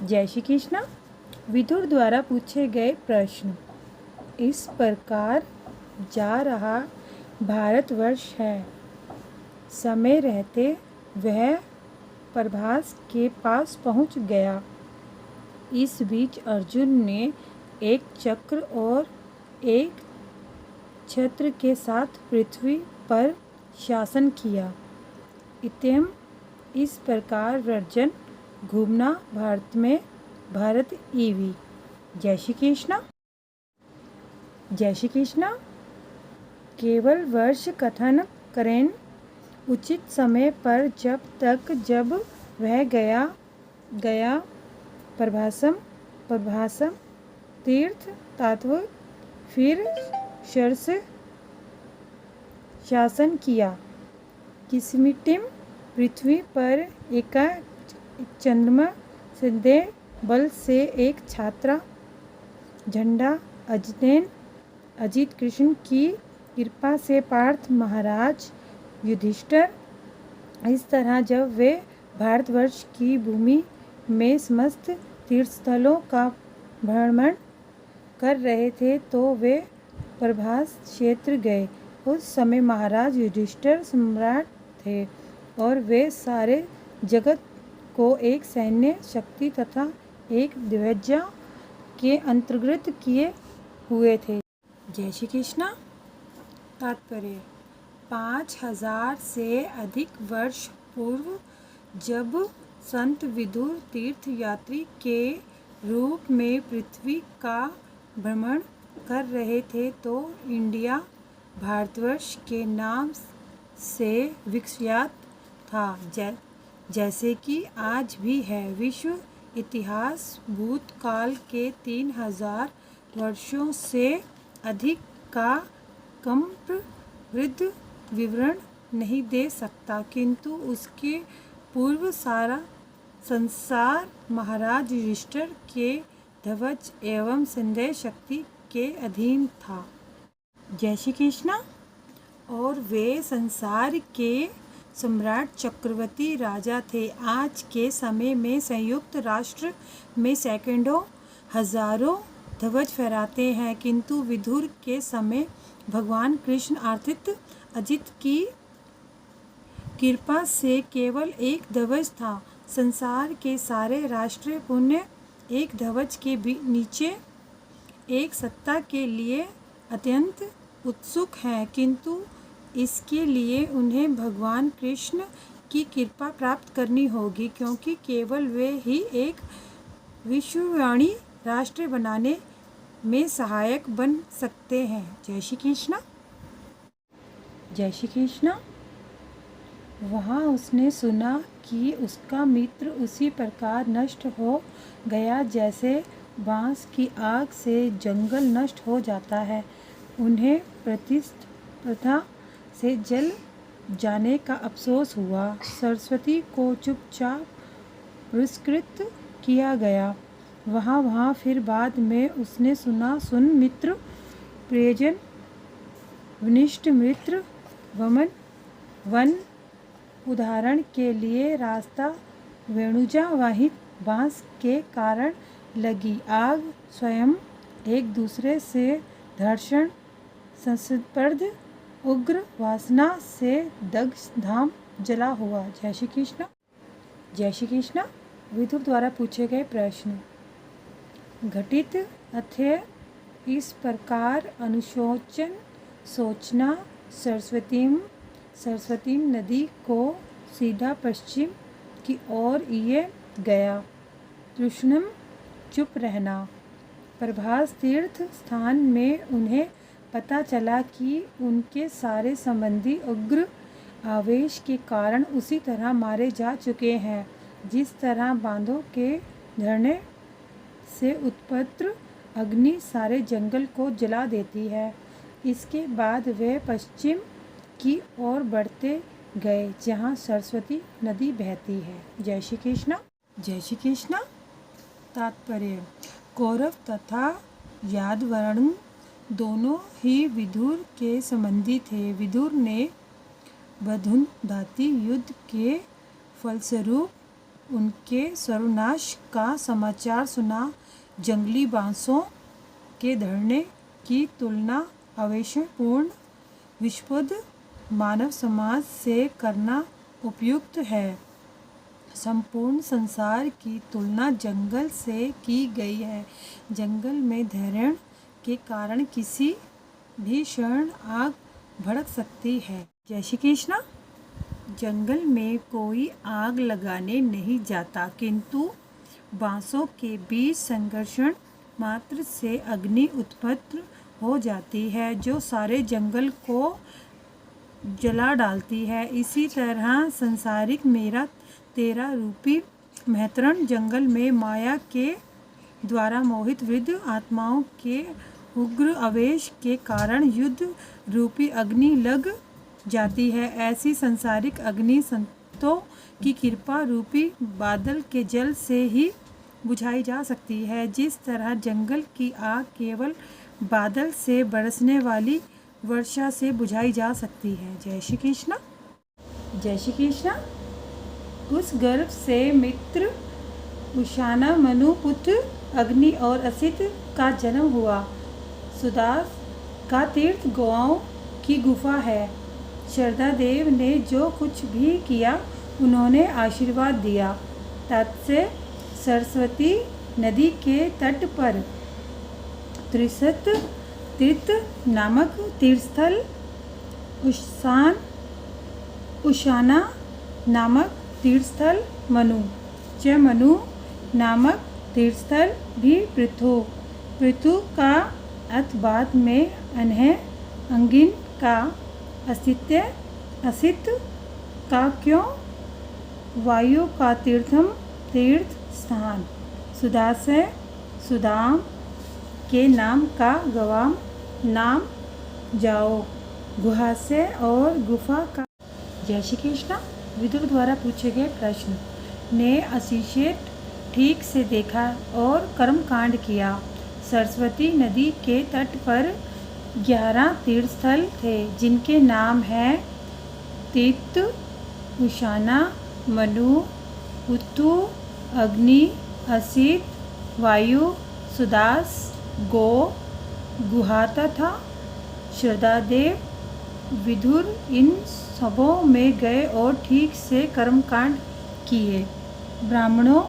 जय श्री कृष्ण। विदुर द्वारा पूछे गए प्रश्न। इस प्रकार जा रहा भारतवर्ष है। समय रहते वह प्रभास के पास पहुंच गया। इस बीच अर्जुन ने एक चक्र और एक छत्र के साथ पृथ्वी पर शासन किया। इत्यम इस प्रकार व्रजन घूमना भारत में भारत ईवी। जय श्री कृष्ण। जय श्री कृष्ण। केवल वर्ष कथन करें उचित समय पर जब वह गया प्रभासम तीर्थ तात्व फिर शर्ष शासन किया। किस्मिटिम पृथ्वी पर एका चंद्रमा सिद्धे बल से एक छात्रा झंडा अजित कृष्ण की कृपा से पार्थ महाराज युधिष्ठिर। इस तरह जब वे भारतवर्ष की भूमि में समस्त तीर्थस्थलों का भ्रमण कर रहे थे तो वे प्रभास क्षेत्र गए। उस समय महाराज युधिष्ठिर सम्राट थे और वे सारे जगत को एक सैन्य शक्ति तथा एक दिव्यज्ञा के अंतर्गत किए हुए थे। जय श्री कृष्ण। तात्पर्य 5000 से अधिक वर्ष पूर्व जब संत विदुर तीर्थ यात्री के रूप में पृथ्वी का भ्रमण कर रहे थे तो इंडिया भारतवर्ष के नाम से विख्यात था, जैसे कि आज भी है। विश्व इतिहास भूतकाल के 3000 वर्षों से अधिक का समृद्ध विवरण नहीं दे सकता, किंतु उसके पूर्व सारा संसार महाराज युधिष्ठिर के ध्वज एवं संदेह शक्ति के अधीन था। जय श्री कृष्ण। और वे संसार के सम्राट चक्रवर्ती राजा थे। आज के समय में संयुक्त राष्ट्र में सैकड़ों हजारों ध्वज फहराते हैं, किंतु विदुर के समय भगवान कृष्ण अर्थात अजित की कृपा से केवल एक ध्वज था। संसार के सारे राष्ट्र पुण्य एक ध्वज के नीचे एक सत्ता के लिए अत्यंत उत्सुक हैं, किंतु इसके लिए उन्हें भगवान कृष्ण की कृपा प्राप्त करनी होगी, क्योंकि केवल वे ही एक विश्वव्यापी राष्ट्र बनाने में सहायक बन सकते हैं। जय श्री कृष्ण। जय श्री कृष्ण। वहाँ उसने सुना कि उसका मित्र उसी प्रकार नष्ट हो गया जैसे बांस की आग से जंगल नष्ट हो जाता है। उन्हें प्रतिस्पर्धा से जल जाने का अफसोस हुआ। सरस्वती को चुपचाप पुरस्कृत किया गया। वहाँ फिर बाद में उसने सुन मित्र प्रियजन वनिष्ठ मित्र वन उदाहरण के लिए रास्ता वेणुजा वाहित बांस के कारण लगी आग स्वयं एक दूसरे से घर्षण संस्पर्ध उग्र वासना से दग्ध धाम जला हुआ। जय श्री कृष्ण। जय श्री कृष्ण। विदुर द्वारा पूछे गए प्रश्न। घटित अथय इस प्रकार अनुशोचन सोचना सरस्वती नदी को सीधा पश्चिम की ओर ये गया। तृष्णम चुप रहना। प्रभास तीर्थ स्थान में उन्हें पता चला कि उनके सारे संबंधी उग्र आवेश के कारण उसी तरह मारे जा चुके हैं जिस तरह बांधों के धरने से उत्पन्न अग्नि सारे जंगल को जला देती है। इसके बाद वे पश्चिम की ओर बढ़ते गए जहाँ सरस्वती नदी बहती है। जय श्री कृष्ण। जय श्री कृष्ण। तात्पर्य कौरव तथा यादवर्ण दोनों ही विदुर के संबंधी थे। विदुर ने बधुनधाती युद्ध के फलस्वरूप उनके सर्वनाश का समाचार सुना। जंगली बांसों के धरने की तुलना आवेशपूर्ण विश्वद मानव समाज से करना उपयुक्त है। संपूर्ण संसार की तुलना जंगल से की गई है। जंगल में धैर्य के कारण किसी भी क्षण आग भड़क सकती है। जय श्री कृष्ण। जंगल में कोई आग लगाने नहीं जाता, किंतु बांसों के बीच संघर्षण मात्र से अग्नि उत्पन्न हो जाती है, जो सारे जंगल को जला डालती है। इसी तरह संसारिक मेरा तेरा रूपी महतरण जंगल में माया के द्वारा मोहित वृद्ध आत्माओं के उग्र आवेश के कारण युद्ध रूपी अग्नि लग जाती है। ऐसी संसारिक अग्नि संतों की कृपा रूपी बादल के जल से ही बुझाई जा सकती है। जिस तरह जंगल की आग केवल बादल से बरसने वाली वर्षा से बुझाई जा सकती है। जय श्री कृष्ण। जय श्री कृष्ण। उस गर्भ से मित्र उषाना मनु पुत्र अग्नि और असित का जन्म हुआ। सुदास का तीर्थ गौओं की गुफा है। श्रद्धा देव ने जो कुछ भी किया उन्होंने आशीर्वाद दिया। तत्से सरस्वती नदी के तट पर त्रिशत तीर्थ नामक तीर्थस्थल, उषाना नामक तीर्थस्थल, मनु नामक तीर्थस्थल भी पृथु का अर्थ बाद में अनह अंगिन का असित का क्यों वायु का तीर्थ स्थान, सुदासे सुदाम के नाम का गवाम नाम जाओ, गुहा से और गुफा का। जय श्री कृष्ण। विदुर द्वारा पूछे गए प्रश्न ने अशिषेट ठीक से देखा और कर्मकांड किया। सरस्वती नदी के तट पर 11 तीर्थस्थल थे, जिनके नाम हैं तीर्थ, उषाना, मनु, पुत्तु, अग्नि, असित, वायु, सुदास, गो, गुहा तथा श्रद्धादेव। विदुर इन सबों में गए और ठीक से कर्मकांड किए। ब्राह्मणों